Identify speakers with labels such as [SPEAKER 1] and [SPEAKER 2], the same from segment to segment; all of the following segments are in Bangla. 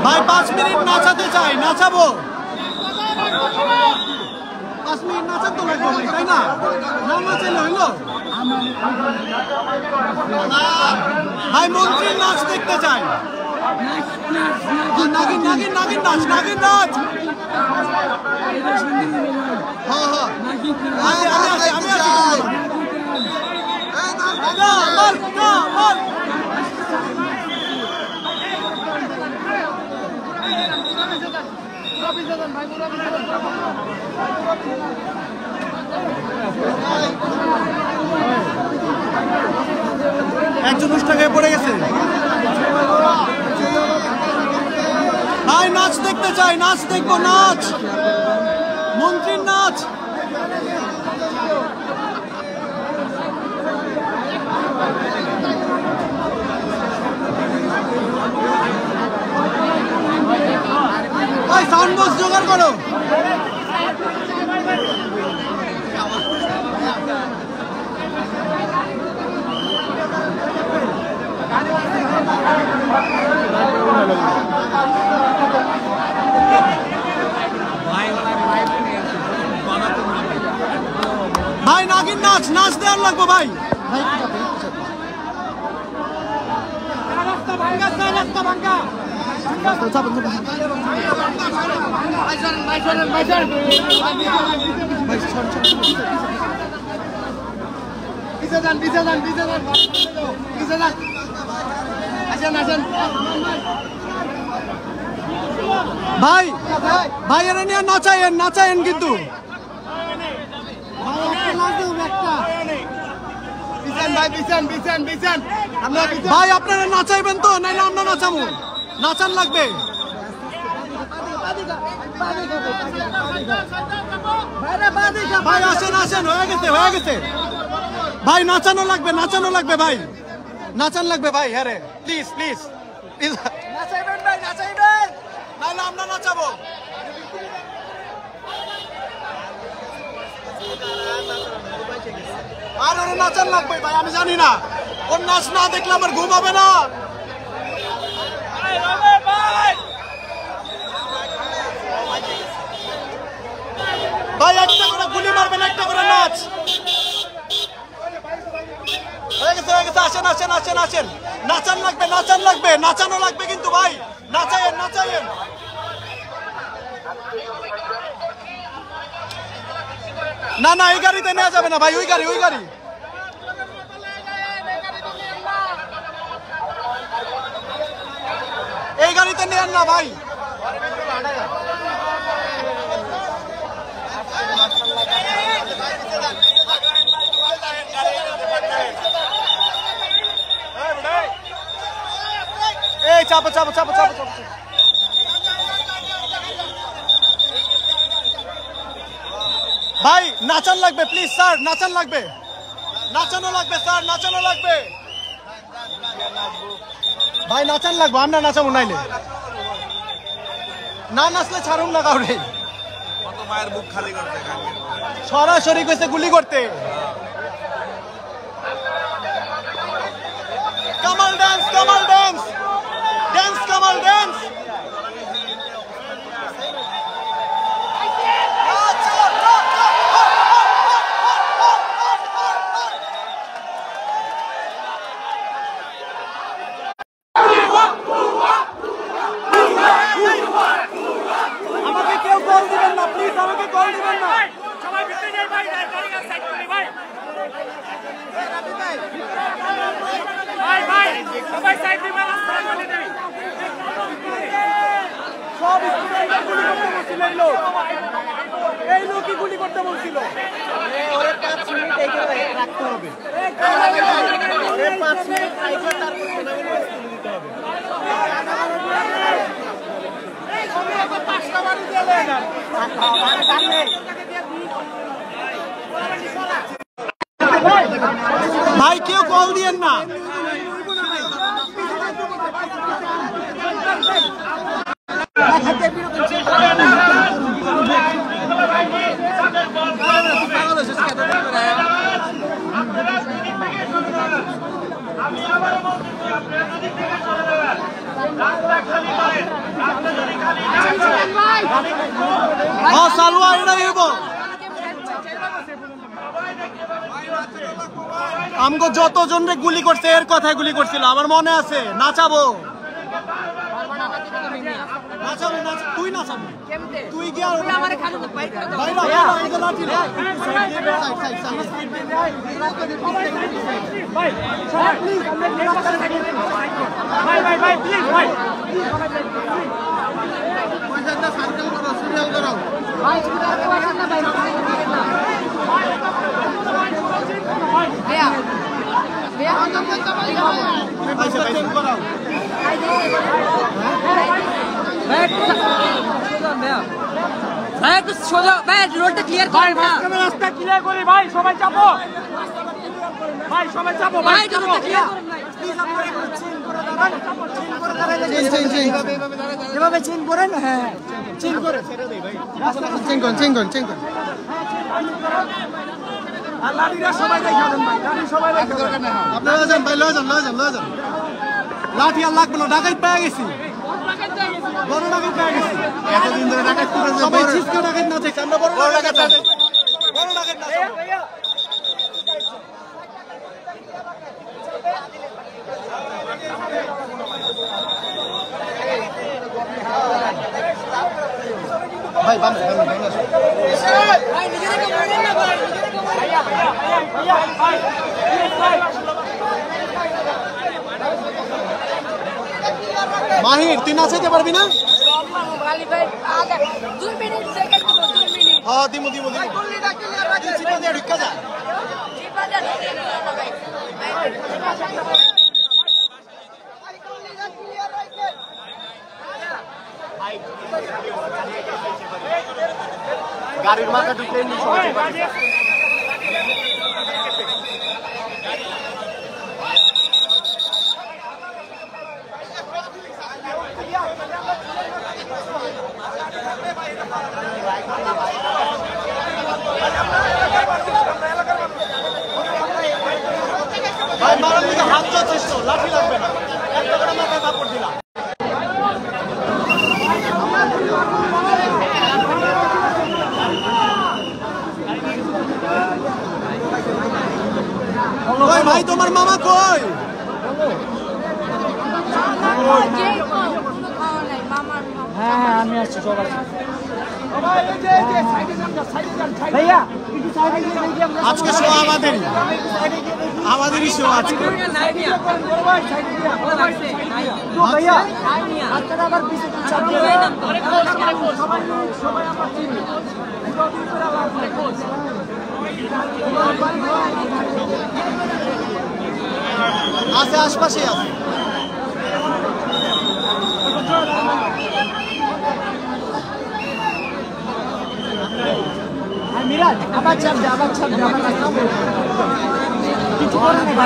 [SPEAKER 1] ভাই 5 মিনিট নাচাতে চাই, নাচাবো। 5 মিনিট নাচাতে তো লাগবে ভাই, তাই না? না নাচাইলে হইলো? ভাই মন্ত্রীর নাচ দেখতে চাই। নাগিন নাগিন নাগিন নাচ, নাগিন নাচ। হ্যাঁ হ্যাঁ আমি একজন উষ্টাকে পড়ে গেছে। ভাই নাচ দেখতে চাই, নাচ দেখবো, নাচ, মন্ত্রীর নাচ। ভাই সাউন্ড বক্স জোগাড় করো। ভাই নাগিন নাচ, নাচ দেওয়ার লাগবো ভাই। ভাই ভাই এরা নিয়ে নাচায়েন, নাচায়েন কিন্তু ভাই আপনারা নাচাইবেন তো, নাইলে আমরা নাচাবো। নাচান লাগবে। ভাই আসেন আসেন, হয়ে গেছে হয়ে গেছে। ভাই নাচানো লাগবে, নাচানো লাগবে ভাই, নাচান লাগবে ভাই। হ্যাঁ রে, প্লিজ প্লিজ নাচাইবেন ভাই, নাচাইবেন, নাইলে আমরা নাচাবো। আর ওর নাচান লাগবে ভাই, আমি জানি না, ওর নাচ না দেখলে আমার ঘুম হবে না। ভাই একটা করে গুলি মারবেন, একটা করে নাচ। হয়ে গেছে হয়ে গেছে, আসেন আসেন আসেন আসেন। নাচান লাগবে, নাচান লাগবে, নাচানো লাগবে কিন্তু ভাই, নাচায়েন নাচায়েন। না না এই গাড়িতে নেওয়া যাবে না ভাই, ওই গাড়ি ওই গাড়ি। এই গাড়িতে নেন না ভাই। এই চাপো চাপো চাপো চাপো চাপো। ভাই নাচান লাগবে প্লিজ স্যার, নাচান লাগবে, নাচানো লাগবে স্যার, নাচানো লাগবে ভাই, নাচান লাগবে। আমরা নাচাবো, নাইলে না নাচলে ছাড়ুন না কাউরে।
[SPEAKER 2] মায়ের বুক খালি করতে
[SPEAKER 1] সরাসরি কইছে গুলি করতে। Kamal dance, Kamal dance, dance Kamal dance. আমাকে কেউ কল দিবেন না প্লিজ, আমাকে কল দিবেন না। সবাই ভিতরে যাই ভাই, গাড়ি সাইড করে ভাই। ভাই ভাই সবাই সাইড দিবেন, রাস্তা করে দেই। সব স্টুডেন্টরা গুলি করতে বলছিল, এই লোকই গুলি করতে বলছিল। ওরে 5 মিনিট এইখানে রাখতে হবে, ওরে 5 মিনিট রাখতে, তারপর সেনাবাহিনী গুলি দিতে হবে। এই সবাই তো 5টা বাড়ি দিয়ে দেন ভাই, কেউ কল দিয়েন না। আমি হ্যাঁ সালোয়া এটাই হইব আমগো যতজন রে গুলি করছে এর কথায় গুলি করছিল আমার মনে আছে নাচাবো নাচাবো তুই নাচাবো তুই গিয়া আমারে খালি বাইরে বাইরে লাঠি না ভাই ভাই প্লিজ ভাই পয়সাটা সার্কেল করো সিরিয়াল করো ভাই পয়সাটা বাইরে
[SPEAKER 3] रोडটা ক্লিয়ার কর ভাই রাস্তা ক্লিয়ার করি ভাই সবাই চাপো ভাই সবাই চাপো ভাই রোডটা ক্লিয়ার করুন ভাই প্লিজ আপনারা চিন করে দাঁড়ান যেভাবে চিন করেন হ্যাঁ চিন করে ছেড়ে দেই ভাই চিন কর আর লাঠিরা সবাই রাখা দেন ভাই লাঠি সবাই রাখা দরকার না
[SPEAKER 1] আপনারা যান ভাই লয়ে যান লাঠি আর লাগবে না ডাকাইত পেয়ে গেছি বড় ডাকাইত পেয়ে গেছি এতদিন ধরে ডাকাইত করে সবাই চিৎকা ডাকাইত না থেকে আমরা বড় ডাকাইত না ভাইয়া ভাই বাম ভাই নিজেকে মারেন না ভাই ভাইয়া মাহির তুই নাচাইতে পারবি না
[SPEAKER 4] ভাই ভাই 2 মিনিট সেকেন্ড 2 মিনিট
[SPEAKER 1] হ্যাঁ দিমু চিপা দিয়ে ঢুকা যা
[SPEAKER 4] চিপা যা ভাই
[SPEAKER 1] গাড়ির মাথা ঢুকলে ভাই মারার দিকে হাত চাচ্ছিস তো লাঠি লাগবে না একটা করে মাথায় কাপড় দিলাম ওই ভাই তোমার মামা কই
[SPEAKER 3] হ্যাঁ আমি আসছি চল আসছি ভাইয়া
[SPEAKER 1] আজকে শো আমাদেরই শো আজকে
[SPEAKER 3] ভাইয়া আপনারা আবার পিছে সবাই আমার
[SPEAKER 1] আছে আশপাশে আছে
[SPEAKER 3] মিরাজ আবার চাপ দে কিছু করে না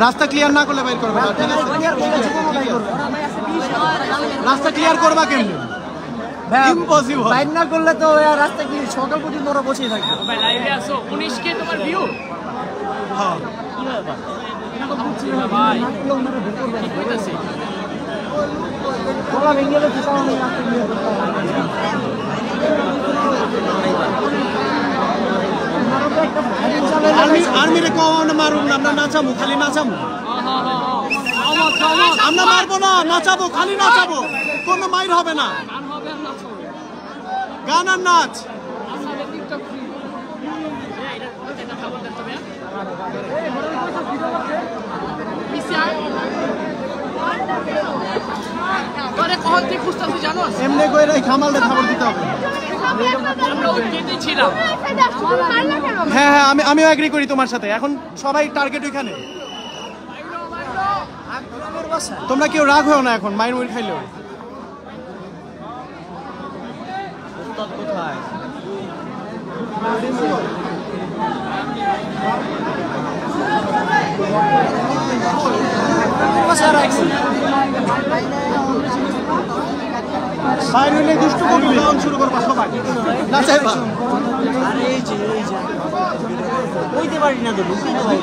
[SPEAKER 1] রাস্তা ক্লিয়ার না করলে বাইর করবে রাস্তা ক্লিয়ার করবা কেমনে ইম্পসিবল
[SPEAKER 3] বাইর না করলে তো রাস্তা কি সকাল পর্যন্ত ওরা বসেই থাকবে
[SPEAKER 5] ভাই লাইভে আসো 19 কে তোমার ভিউ
[SPEAKER 1] হ্যাঁ
[SPEAKER 5] ভাই কি কইতাছে
[SPEAKER 3] তোলা ভেঙে গেলে কিছু আমি
[SPEAKER 1] আর্মিরে কোন মারুম না আমরা নাচাবো খালি নাচাবো আমরা মারবো না নাচাবো খালি নাচাবো কোনো মাইর হবে না গান আর নাচ এমনি করে খামালটা খবর দিতে হবে হ্যাঁ হ্যাঁ আমিও এগ্রি করি তোমার সাথে এখন সবাই টার্গেট ওইখানে তোমরা কেউ রাগ হও না এখন মাইর মুড়ি খাইলেও কোথায় বাইরে দুষ্টু কবি গান শুরু করবা সবাই নাচাইবা
[SPEAKER 3] আরে এই যে ওইতে পারি না তো ঢুকতে না ভাই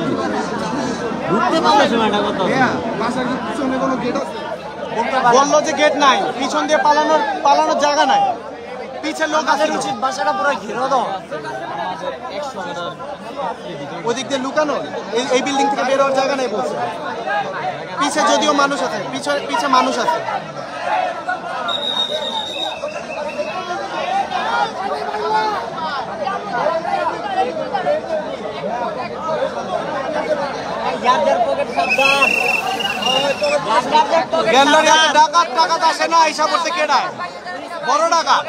[SPEAKER 1] বললো যে গেট নাই, পিছন দিয়ে পালানোর জায়গা নাই, পিছের লোক আছে, উচিত বাসাটা পুরো ঘেরো দাও, ওদিক দিয়ে লুকানো, এই বিল্ডিং থেকে বের হওয়ার জায়গা নেই বলছে। পিছে যদিও মানুষ আছে, পিছে মানুষ আছে। ডাকাত আসে না, হিসাব করতে কেডায় বড় ডাকাত।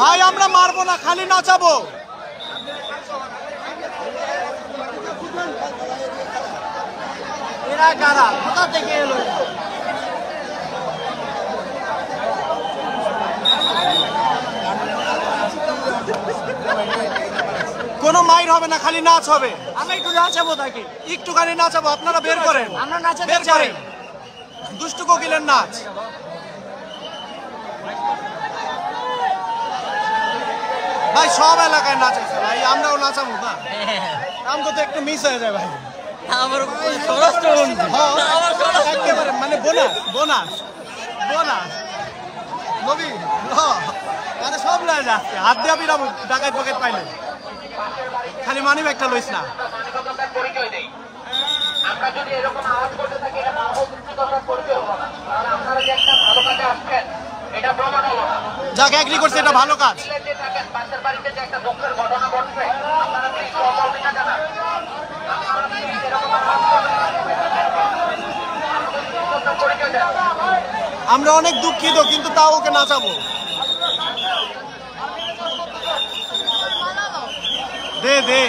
[SPEAKER 1] ভাই আমরা মারবো না, খালি নাচাবো। এরা কারা, কোথা থেকে এলো? কোনো মাইর হবে না, খালি নাচ হবে। আমরা একটু নাচাবো, তাকে একটুখানি নাচাবো, আপনারা বের করেন, আমরা নাচে বের করেন। দুষ্টু কোকিলের নাচ। ভাই সব এলাকায় নাচাইছে ভাই, আমরাও নাচাবো না, আমগো তো একটু মিস হয়ে যায় ভাই। একেবারে মানে বোনাস নবী আরে সব লয়ে যাচ্ছে, হাত দিয়ে বিরাবো ডাকাত পকেট পাইলে, খালি মানি একটা লইস না। আমরা যদি এরকম আওয়াজ করতে থাকি, এটা মাহবুবুর পরিচয় হলো না, কারণ আপনারা যে একটা ভালো কাজে আসছেন এটা প্রমাণ হলো না। যাকে এগ্রি করছে এটা ভালো কাজ। পাশের বাড়িতে যে একটা দুঃখের ঘটনা ঘটছে, আপনারা প্লিজ সহমর্মিতা জানান। আমরা অনেক দুঃখিত, কিন্তু তাও ওকে নাচাবো। দে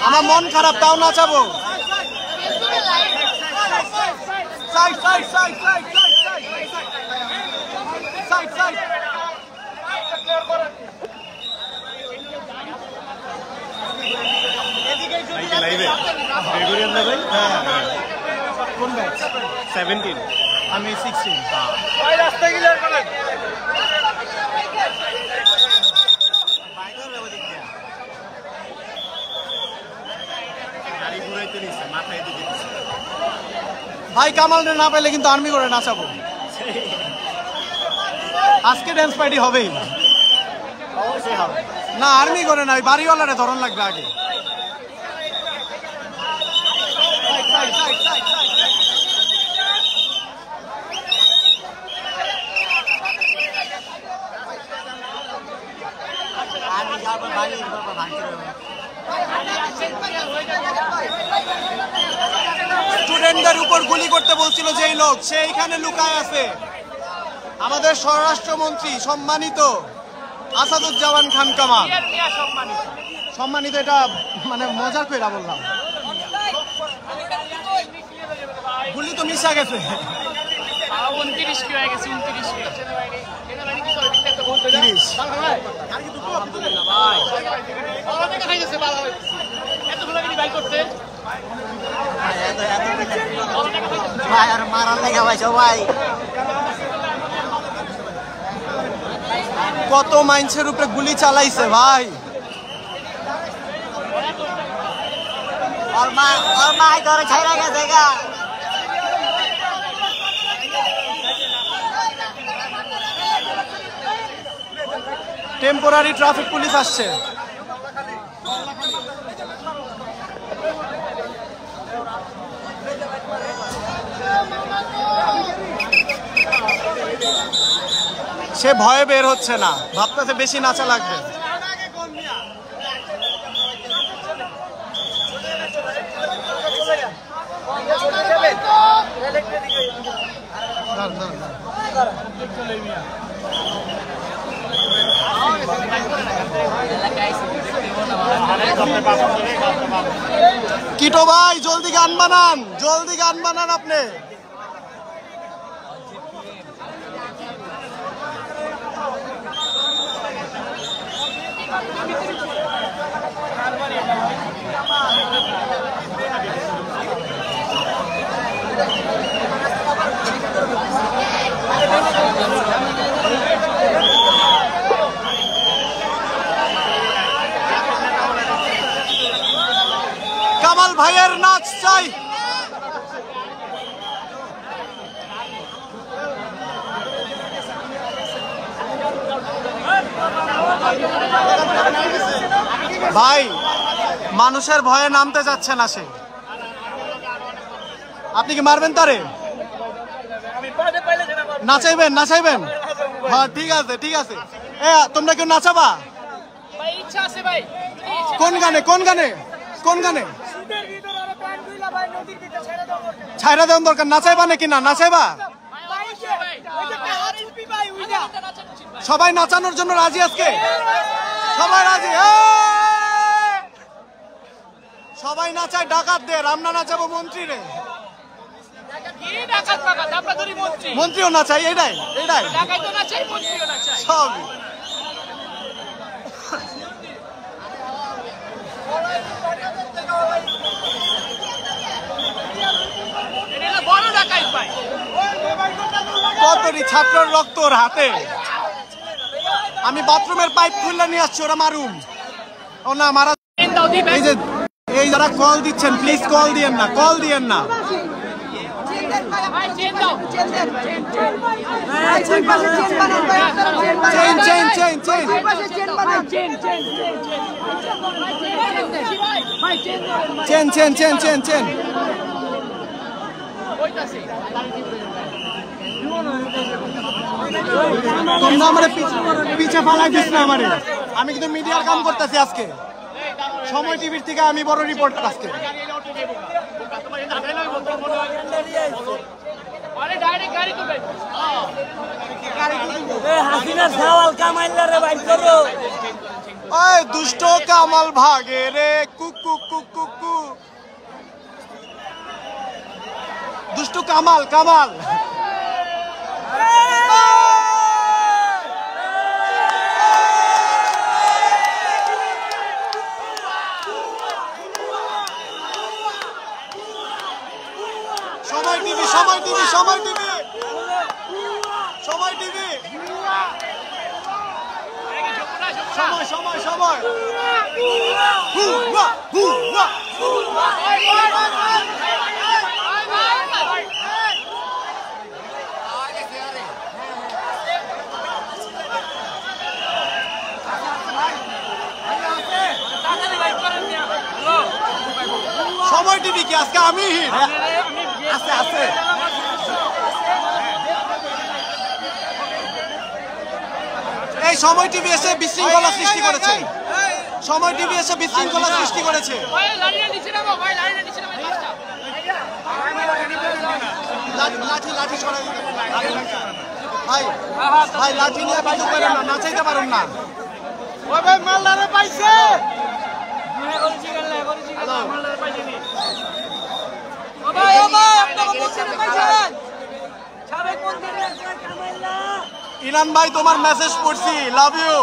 [SPEAKER 1] আমার মন খারাপ, তাও নাচাবো। কোন ব্যাচ? 17, আমি 16। ভাই কামাল না পাইলে কিন্তু আর্মি করে নাচাবো। আজকে ড্যান্স পার্টি হবেই, অবশ্যই হবে না, আর্মি করে না, ওই বাড়িওয়ালারে ধরন লাগবে আগে। স্টুডেন্টদের উপর গুলি করতে বলছিল যেই লোক, সেইখানে লুকায় আছে আমাদের স্বরাষ্ট্রমন্ত্রী সম্মানিত আসাদুজ্জামান খান কামাল। সম্মানিত এটা মানে মজার কইরা বললাম, গুলি তো মিশা গেছে।
[SPEAKER 5] 29 কি হয়ে গেছে, 29 কি
[SPEAKER 1] কত মাইন্সের উপরে গুলি চালাইছে ভাই। টেম্পোরারি ট্রাফিক পুলিশ আসছে। সে ভয়ে বের হচ্ছে না, ভাবতেছে বেশি নাচা লাগবে। কিটো ভাই জলদি গান বানান, জলদি গান বানান আপনি। কামাল ভাইয়ের নাচ চাই। ভাই মানুষের ভয়ে নামতে যাচ্ছে না সে। আপনি কি মারবেন তারে? নাচাইবেন নাচাইবেন? হ্যাঁ ঠিক আছে ঠিক আছে। তোমরা কেউ নাচাবা? কোন গানে কোন গানে কোন গানে? ছাইরা দেওয়ার দরকার। নাচাইবা নাকি না নাচাইবা? সবাই নাচানোর জন্য রাজি আজকে? সবাই রাজি? সবাই নাচায় ডাকাতদের, আমরা নাচাবো মন্ত্রী রে। মন্ত্রীও নাচাই, এটাই এটাই সব। কতটি ছাত্রের রক্ত ওর হাতে। আমি বাথরুমের পাইপ খুললে নিয়ে আসছি, ওরা মারুম। ও না মারা। এই যারা কল দিচ্ছেন প্লিজ কল দিয়েন না, কল দিয়েন না। Chain chain chain chain chain chain chain chain chain. তোমরা আমার পিছে ফালাই দিস না আমারে। আমি কিন্তু মিডিয়ার কাম করতেছি আজকে, সময় টিভির থেকে আমি বড় রিপোর্টার আজকে। ওই দুষ্ট কামাল ভাগে রে কুকু কুকু কু। দুষ্ট কামাল কামাল। সময় টিভি সময় টিভি সময় টিভি সময় টিভি সময় সময় সময়। সময় টিভি কি আজকে আমি আছে আছে। এই সময় টিভি এসে বিশৃঙ্খলা সৃষ্টি করেছে। সময় টিভি এসে বিশৃঙ্খলা সৃষ্টি করেছে। লাঠি লাঠি সরাই দিতে ভাই ভাই লাঠি নিয়ে বাজু করেন না, নাচাইতে পারেন না। ওই ভাই মাল্লারে পাইছে। ইনান ভাই তোমার মেসেজ পড়ছি, লাভ ইউ।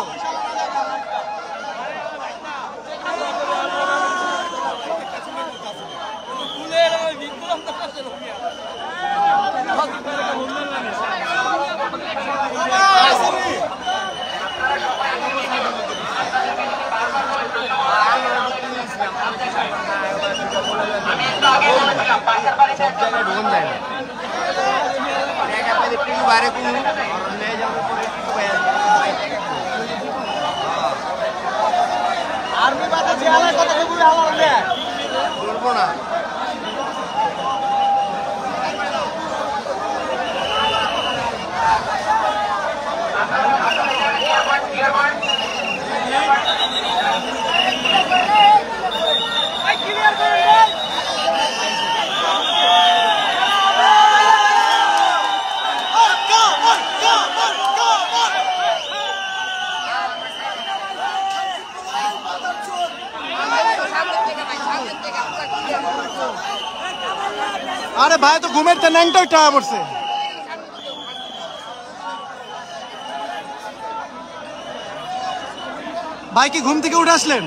[SPEAKER 1] आर्मी बात है जियाला को तो बुरा हाल है बोलबो ना अरे भाई तो घूमे थे नैंगटा टावर से ভাই কি ঘুম থেকে উঠে আসলেন?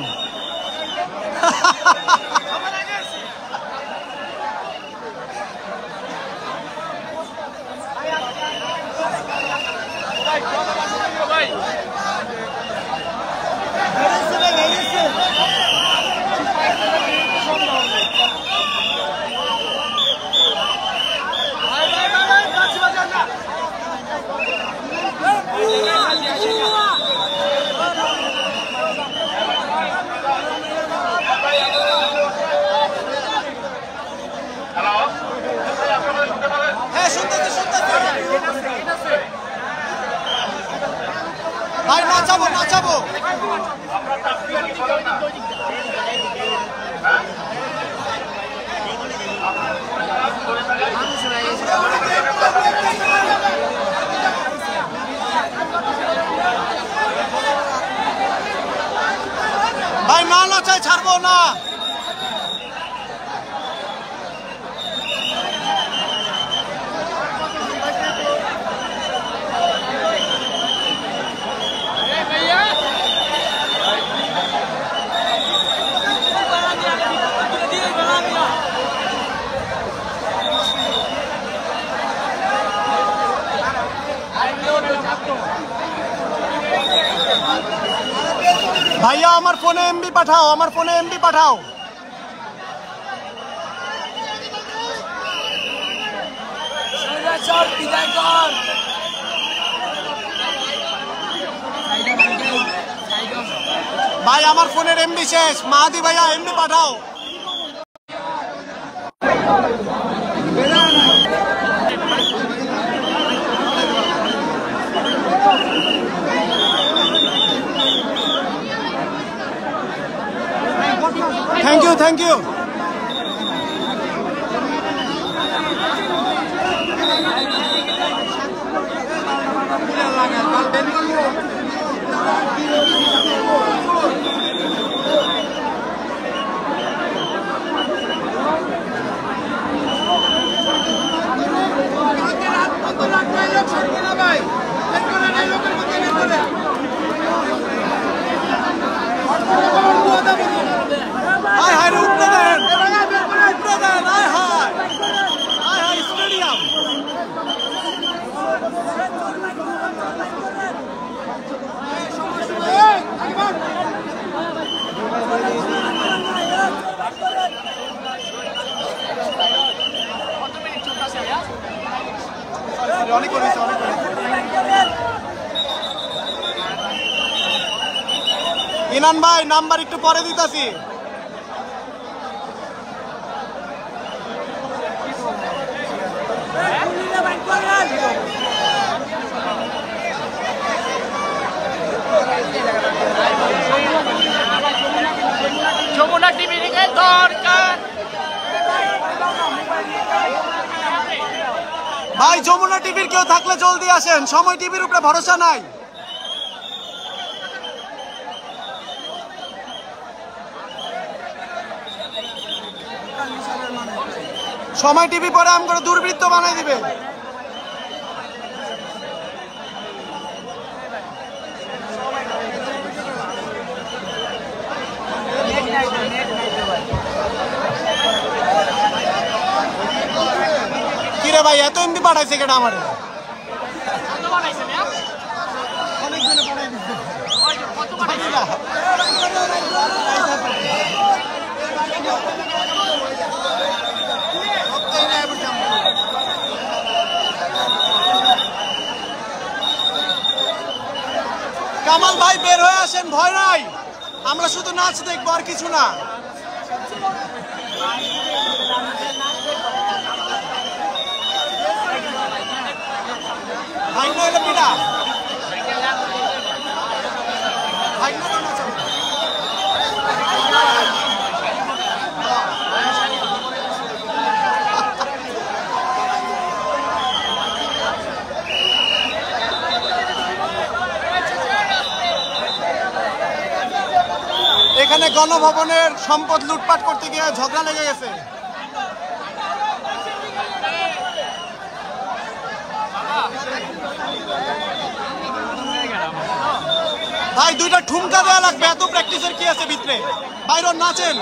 [SPEAKER 1] ভাই নাচাবো নাচাবো। ভাই না নাচায় ছাড়বো না। ভাইয়া আমার ফোনে এমবি পাঠাও, আমার ফোনে এমবি পাঠাও। ভাই আমার ফোনের এমবি শেষ, মাহাদি ভাইয়া এমবি পাঠাও। Thank you thank you. High high উপরে দেন, উপরে দেন, high high high high stadium. অনেক করেছে অনেক করেছে। ইনান ভাই নাম্বার একটু পরে দিতেছি।
[SPEAKER 5] যমুনা টিভি থেকে দরকার
[SPEAKER 1] ভাই, যমুনা টিভির কেউ থাকলে জলদি আসেন, সময় টিভির উপরে ভরসা নাই। সময় টিভি পরে আম করে দুর্বৃত্ত বানাই দিবে। কিরে ভাই এত এমবি পাঠাইছে কেটা আমারে?
[SPEAKER 5] কত বানাইছেন?
[SPEAKER 1] অনেকজনে পাঠাই দিচ্ছে।
[SPEAKER 5] কত বানাইছেন?
[SPEAKER 1] কামাল ভাই বের হয়ে আসেন, ভয় নাই, আমরা শুধু নাচ দেখবো আর কিছু না। ভাই নইলে পিঠা ভাই নইলে নাচাবো। এখানে গণভবনের সম্পদ লুটপাট করতে গিয়ে ঝগড়া লেগে গেছে। ভাই দুইটা ঠুমকা দেওয়া লাগবে, এত প্র্যাকটিসের কি আছে ভিতরে? বাইরে নাচেন।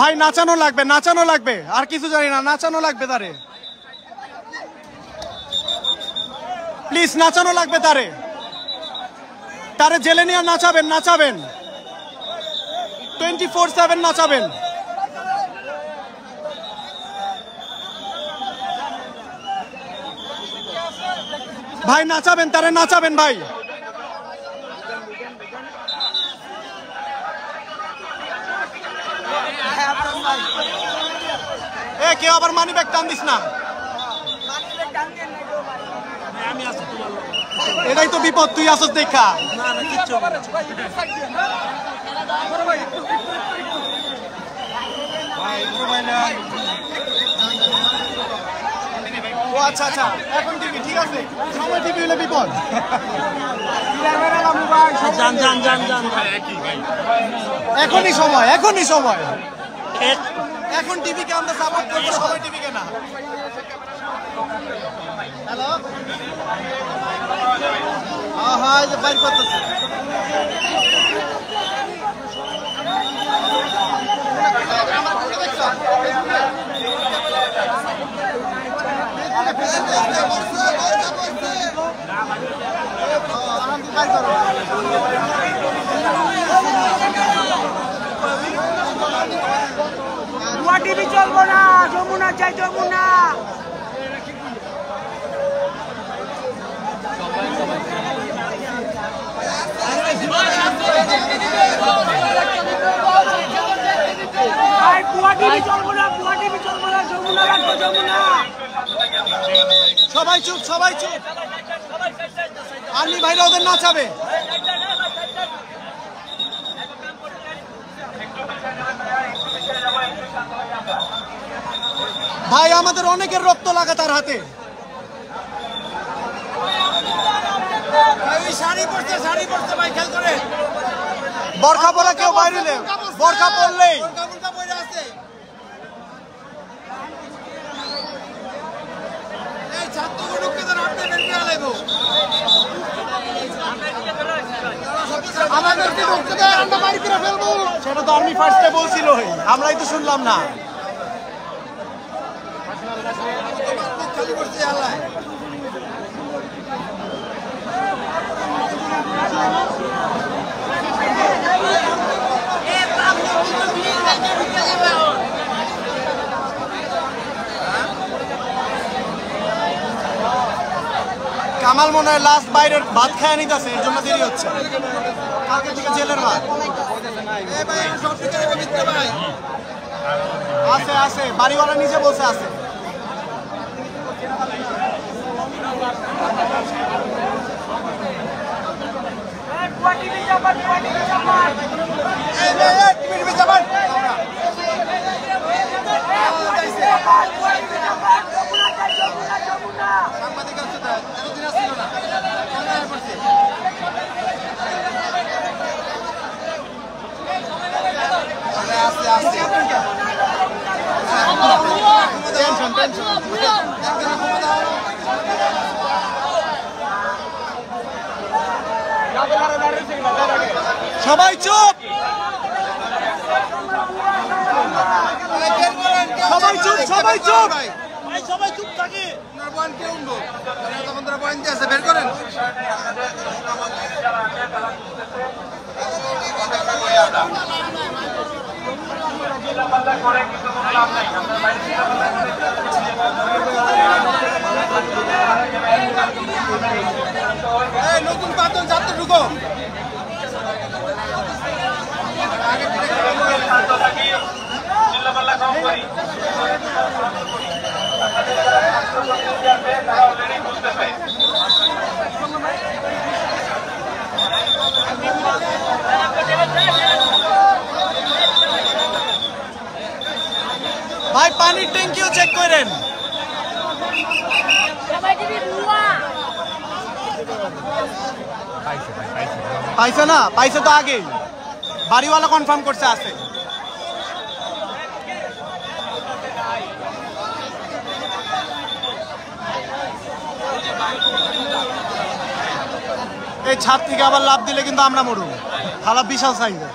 [SPEAKER 1] ভাই নাচানো লাগবে, নাচানো লাগবে, আর কিছু জানি না, নাচানো লাগবে তারে, প্লিজ নাচানো লাগবে তারে, তারে জেলে নিয়ে নাচাবেন, নাচাবেন 24/7 নাচাবেন। ভাই নাচাবেন তারে, নাচাবেন ভাই। এ কেউ আবার মানি ব্যাগ টান দিস না, এটাই তো বিপদ, তুই আসস দেখা। ও আচ্ছা আচ্ছা, এখন টিভি ঠিক আছে, সময় টিভি হলে বিপদ। এখনই সময়, এখনই সময়, এখন টিভিকে আমরা সাপোর্ট করবো, সময় টিভিকে না। হ্যালো, হ্যাঁ যে বাইর করতেছে।
[SPEAKER 3] টিভি চলবো না, যমুনা চাই, যমুনা।
[SPEAKER 1] সবাই চুপ, সবাই চুপ, আর্মি ভাইরা ওদের নাচাবে। ভাই আমাদের অনেকের রক্ত লাগা তার হাতে। বরখা পরা কেউ বাইরে নেই, বরখা পরলেই সেটা তো আর্মি ফার্স্টে বলছিল, আমরাই তো শুনলাম না। কামাল মনে হয় লাস্ট বাইরের ভাত খায় নিতেছে, এর জন্য দেরি হচ্ছে। কালকে থেকে জেলের ভাত আছে, আছে বাড়িওয়ালা নিচে বসে আছে। সাংবাদিক আছে, এতদিন আসছিল না, আস্তে আস্তে টেনশন টেনশন। সবাই চুপ, সবাই চুপ, সবাই চুপ, সবাই চুপ থাকে। বের করেন। নতুন পাঁচজন ছাত্র ঢুকো। ভাই পানির ট্যাঙ্কিও চেক করেন। পাইছে না, পাইছে তো আগেই, বাড়িওয়ালা কনফার্ম করছে আছে। এই ছাদ থেকে আবার লাভ দিলে কিন্তু আমরা মরু, খালা বিশাল সাইজের।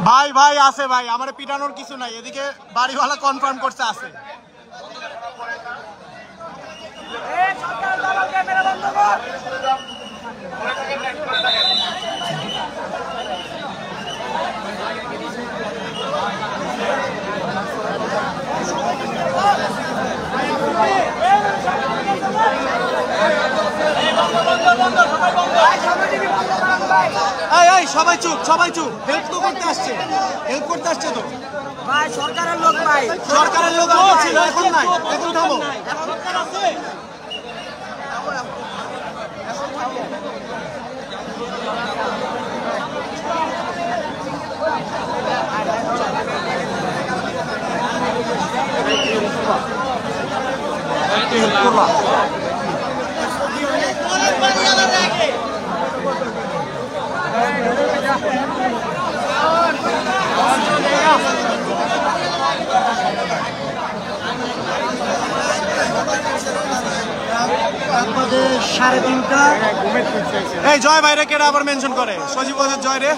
[SPEAKER 1] ভাই ভাই আছে ভাই, আমার পিটানোর কিছু নাই, এদিকে বাড়িওয়ালা কনফার্ম করছে আছে। এই সবাই চুপ, সবাই চুপ, হেল্প তো করতে আসছে, হেল্প করতে আসছে তো
[SPEAKER 3] ভাই, সরকারের লোক ভাই,
[SPEAKER 1] সরকারের লোক ছিল, এখন নাই, এখন থামো।
[SPEAKER 3] সাড়ে 3টা।
[SPEAKER 1] এই জয় ভাইরে কেডা আবার মেনশন করে, সজীব ওদের জয় রে।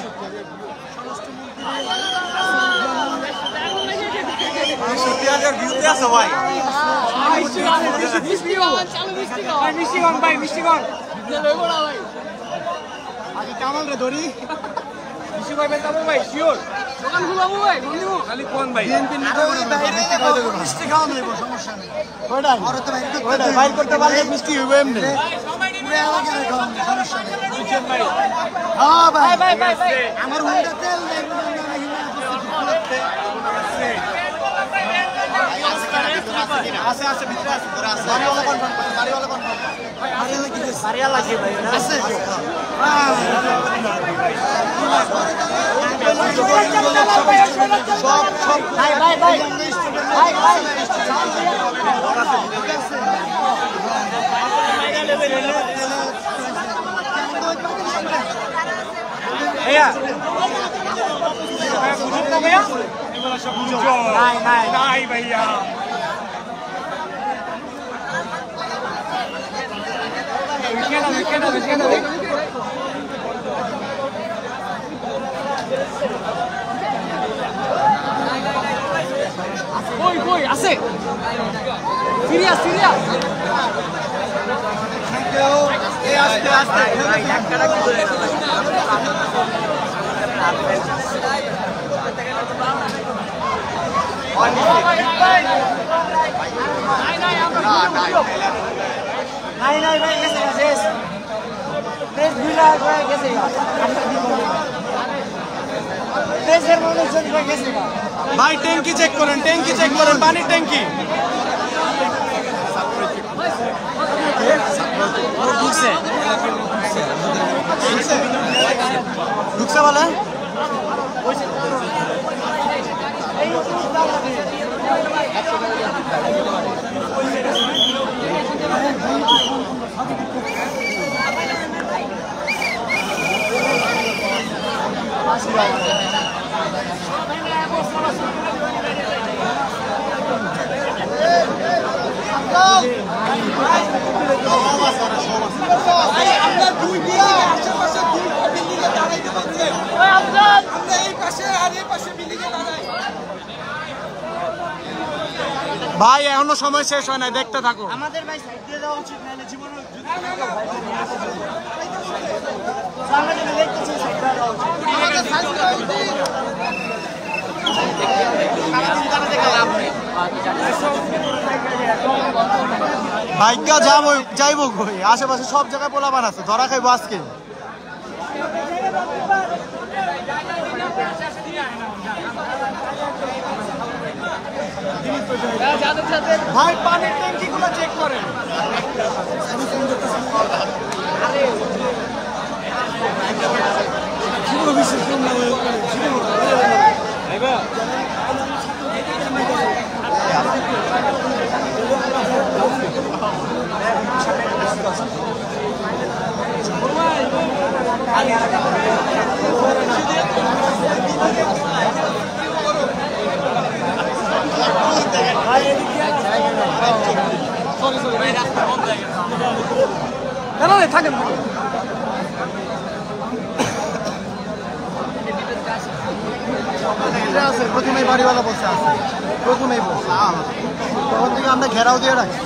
[SPEAKER 3] মিষ্টিগঞ্জ ভাই, মিষ্টিগঞ্জ
[SPEAKER 1] আগে কামাল রে ধরি,
[SPEAKER 3] মিষ্টি ভাই বেতাবো ভাই, শিওর দোকান খুলাবো ভাই, বন্ধু খালি কোন ভাই
[SPEAKER 1] মিষ্টি খাওয়া নেব, সমস্যা নেই। ওইটাই ওইটাই বাইর করতে পারলে মিষ্টি হইব এমনি।
[SPEAKER 3] হ্যাঁ ভাই ভাই ভাই
[SPEAKER 1] আমার হুন্ডা তেল আছে আছে ভিতরে আছে, ধরে আছে, বাড়িওয়ালা কনফার্ম করে, বাড়িওয়ালা কনফার্ম করে, বাড়িওয়ালা কি দিছে, বাড়িওয়ালা কি ভাই আছে সব সব
[SPEAKER 3] ভাই ভাই ভাই ভাই ভাই
[SPEAKER 5] भैया भैया
[SPEAKER 3] নাই নাই
[SPEAKER 5] नहीं भैया
[SPEAKER 3] কই কই আছে সিরিয়াস সিরিয়াস
[SPEAKER 1] এই আস্তে আস্তে
[SPEAKER 3] নাই নাই ভাই গেছে শেষ প্রেস ভিলার হয়ে গেছে প্রেসের মানুষজন হয়ে গেছে
[SPEAKER 1] ভাই ট্যাঙ্কি চেক করেন, ট্যাঙ্কি চেক করেন, পানির ট্যাঙ্কি
[SPEAKER 3] ঢুকছে
[SPEAKER 1] ঢুকছে বলে ভাই এখনো সময় শেষ হয় না, দেখতে থাকো।
[SPEAKER 3] আমাদের ভাই সাইড দিয়ে যাওয়া উচিত নাহলে জীবনে
[SPEAKER 1] ভাগ্যা যাইব কই, আশেপাশে সব জায়গায় পোলাপান আছে, ধরা খাইবো আজকে। ভাই পানির ট্যাঙ্কি গুলো চেক করেন। থাকেন প্রথমেই বাড়িওয়ালা বসে আছে, প্রথমেই বসে তখন থেকে আমরা ঘেরাও দিয়ে রাখি।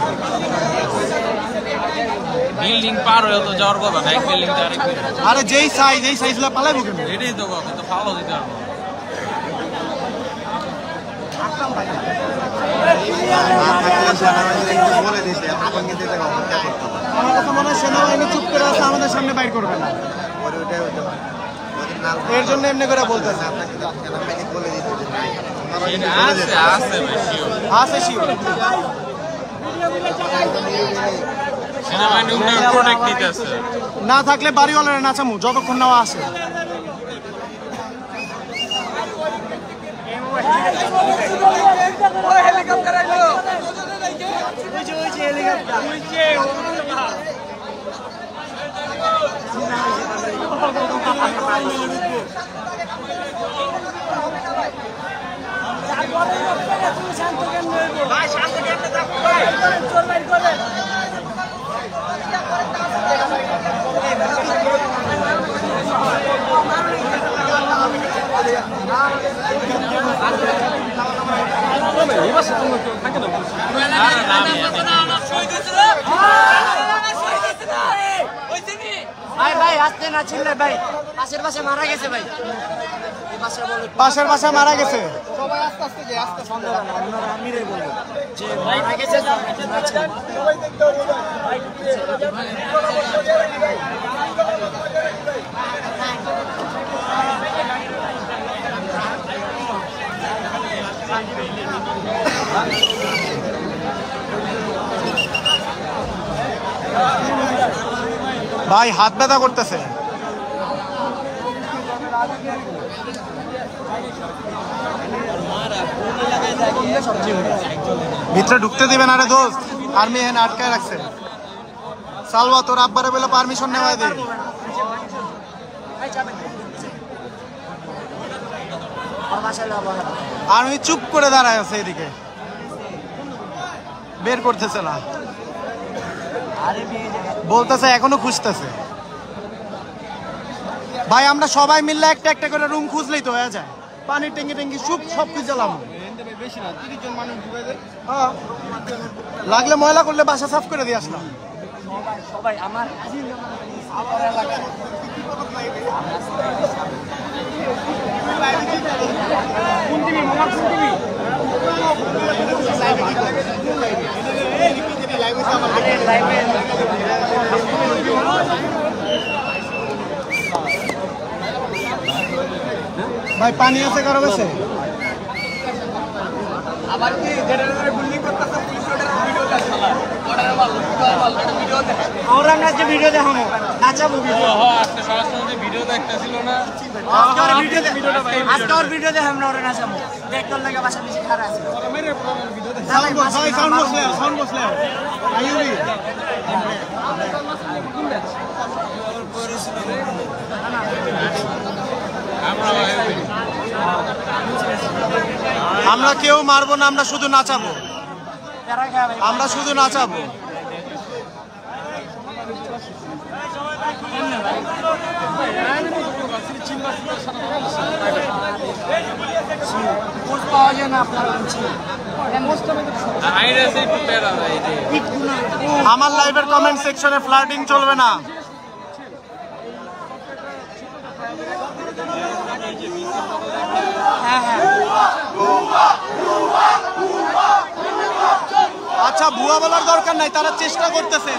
[SPEAKER 2] বিল্ডিং পার হয়ে তো যাওয়ার কথা না, এক বিল্ডিং থেকে আরেক বিল্ডিং।
[SPEAKER 1] আরে যেই সাইজ গুলো পালাইবো কেন?
[SPEAKER 2] এটাই তো কথা, তো ভালো দিতে পারবো।
[SPEAKER 1] আমার কথা মনে হয় সেনাবাহিনী চুপ করে আছে, আমাদের সামনে বাইর করবে না, এর জন্য এমনি করে বলতেছে। আছে শিওর না থাকলে বাড়িওয়ালারা নাচামু যতক্ষণ নেওয়া আসে।
[SPEAKER 3] ভাই আসতে না ছিল ভাই, পাশের পাশে মারা গেছে ভাই,
[SPEAKER 1] পাশের বাসা মারা গেছে।
[SPEAKER 3] সবাই আস্তে আস্তে যে আস্তে সন্দেহ না, আপনারা আমিরাই বলবো যে মারা গেছে।
[SPEAKER 1] ভাই হাত ব্যথা করতেছে। ভিতরে ঢুকতে দিবেন? আরে দোস্ত, আর্মি এখানে আটকায় রাখছে। সালওয়া তোর আব্বারে বলে পারমিশন নেওয়া দে। আর্মি চুপ করে দাঁড়ায় আছে, এদিকে বের করতেছে না, বলতেছে এখনো খুঁজতেছে। ভাই আমরা সবাই মিললে একটা একটা করে রুম খুঁজলেই তো হয়ে যায়। পানির ট্যাঙ্কি সব খুঁজলাম, লাগলে ময়লা করলে বাসা সাফ করে দিয়ে আসলাম।
[SPEAKER 3] সবাই আমার
[SPEAKER 1] ভাই পানি আছে কারো কাছে?
[SPEAKER 3] আবার কি জেনারেটরে বিল্ডিং করতেছে, পুলিশ ভিডিও আমরা না যে ভিডিও দেখাবো, নাচাবো ভিডিও।
[SPEAKER 2] আজকে সরাসরি ভিডিও দেখতেছিল না,
[SPEAKER 3] আজকে ওর ভিডিও দেখাবো না, ওরা নাচাবো। দেখতে লাগে বাসা নিচে খারাপ আছে।
[SPEAKER 1] সাউন্ড বসলে আইউবি আমরা কেউ মারবো না, আমরা শুধু নাচাবো, আমরা শুধু নাচাবো।
[SPEAKER 2] আপনার
[SPEAKER 1] আমার লাইভের কমেন্ট সেকশনে ফ্লার্টিং চলবে না। আচ্ছা ভুয়া বলার দরকার নাই, তারা চেষ্টা করতেছে।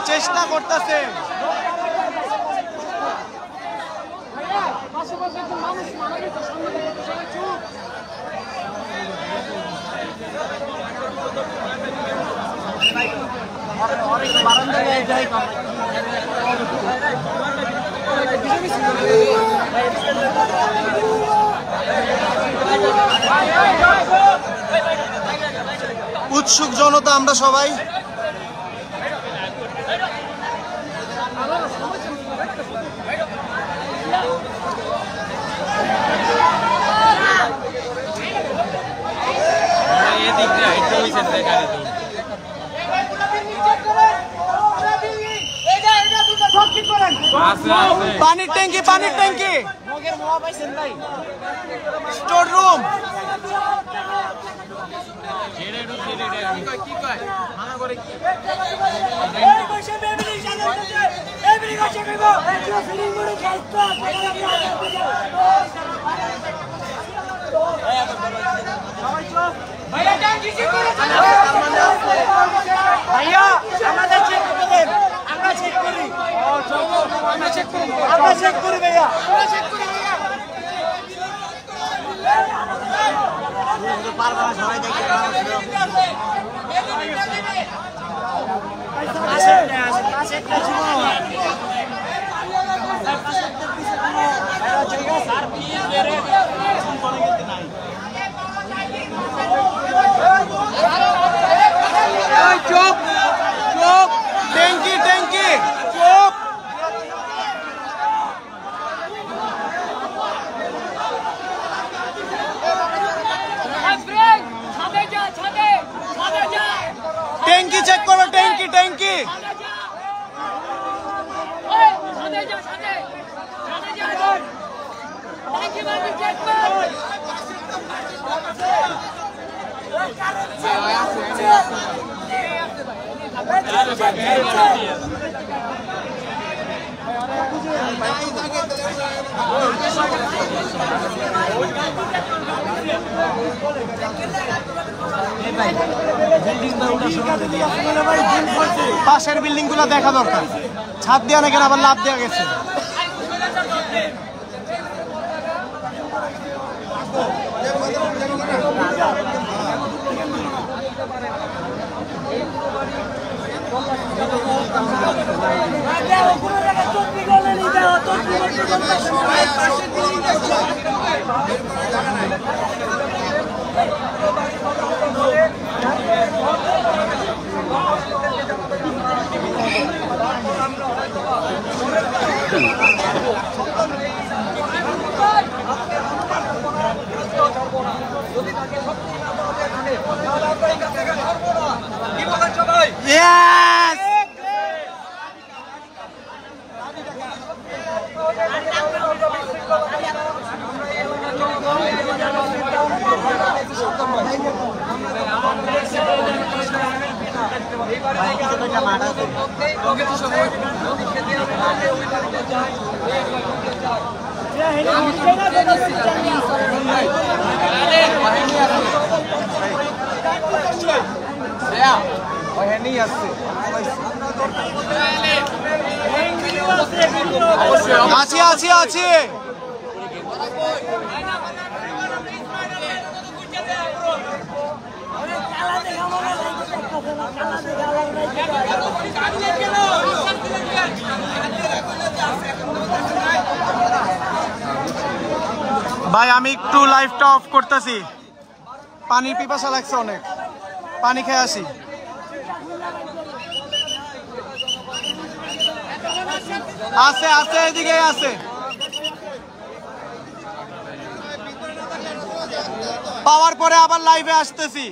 [SPEAKER 1] উৎসুক জনতা আমরা সবাই। পানির ট্যাঙ্কি স্টোর রুম।
[SPEAKER 3] ভাইয়া আমাদের চেক করতে দেন, আমরা চেক করি ভাইয়া।
[SPEAKER 1] চুপ ট্যাঙ্কি চুপ। ট্যাঙ্কি চেক করো, ট্যাঙ্কি পাশের বিল্ডিং গুলো দেখা দরকার। ছাদ দেওয়া নাকি আবার লাভ দেওয়া গেছে। Yes! আছি ভাই, আমি একটু লাইভটা অফ করতেছি। পানির পিপাসা লাগছে অনেক, পানি খেয়ে আসি। আছে এদিকে আছে। পাওয়ার পরে আবার লাইভে আসতেছি।